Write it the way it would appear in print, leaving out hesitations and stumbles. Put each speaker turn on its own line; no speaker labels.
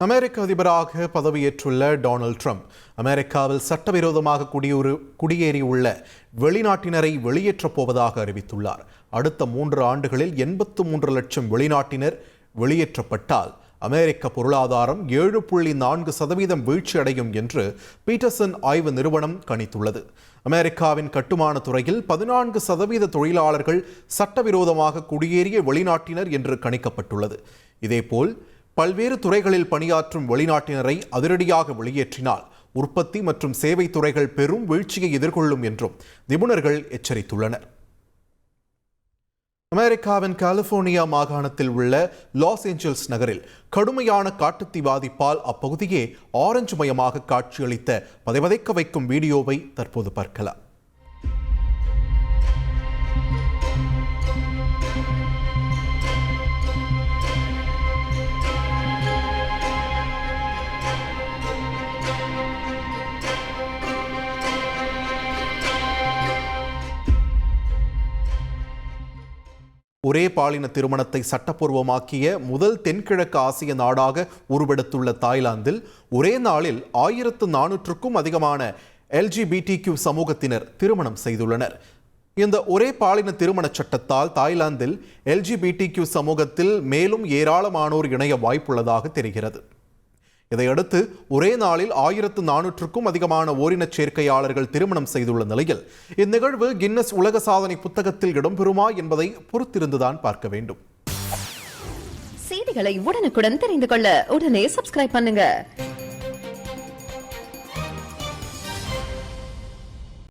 அமெரிக்க அதிபராக பதவியேற்றுள்ள Donald Trump அமெரிக்காவில் சட்டவிரோதமாக குடியேறியுள்ள வெளிநாட்டினரை வெளியேற்றப் போவதாக அறிவித்துள்ளார். அடுத்த 3 ஆண்டுகளில் 83 லட்சம் வெளிநாட்டினர் வெளியேற்றப்பட்டால் அமெரிக்க பொருளாதாரம் 7.4% வீழ்ச்சியடையும் என்று பீட்டர்சன் ஆய்வு நிறுவனம் கணித்துள்ளது. அமெரிக்காவின் கட்டுமான துறையில் 14% தொழிலாளர்கள் சட்டவிரோதமாக குடியேறிய வெளிநாட்டினர் என்று கணிக்கப்பட்டுள்ளது. இதேபோல் பல்வேறு துறைகளில் பணியாற்றும் வெளிநாட்டினரை அதிரடியாக வெளியேற்றினால் உற்பத்தி மற்றும் சேவை துறைகள் பெரும் வீழ்ச்சியை எதிர்கொள்ளும் என்றும் நிபுணர்கள் எச்சரித்துள்ளனர். அமெரிக்காவின் கலிபோர்னியா மாகாணத்தில் உள்ள லாஸ் ஏஞ்சல்ஸ் நகரில் கடுமையான காட்டுத்தீ பாதிப்பால் அப்பகுதியே ஆரஞ்சு மயமாக காட்சியளித்த பதைவதைக்க வைக்கும் வீடியோவை தற்போது பார்க்கலாம். ஒரே பாலின திருமணத்தை சட்டப்பூர்வமாக்கிய முதல் தென்கிழக்கு ஆசிய நாடாக உருவெடுத்துள்ள தாய்லாந்தில் ஒரே நாளில் 1400க்கும் அதிகமான LGBTQ சமூகத்தினர் திருமணம் செய்துள்ளனர். இந்த ஒரே பாலின திருமண சட்டத்தால் தாய்லாந்தில் LGBTQ சமூகத்தில் மேலும் ஏராளமானோர் இணைய வாய்ப்புள்ளதாக தெரிகிறது. இதையடுத்து ஒரே நாளில் 1400க்கும் அதிகமான ஓரினச் சேர்க்கையாளர்கள் திருமணம் செய்துள்ள நிலையில் இந்நிகழ்வு கின்னஸ் உலக சாதனை புத்தகத்தில் இடம்பெறுமா என்பதை பொறுத்திருந்துதான் பார்க்க வேண்டும்.
செய்திகளை உடனுக்குடன் தெரிந்து கொள்ள உடனே சப்ஸ்கிரைப் பண்ணுங்க.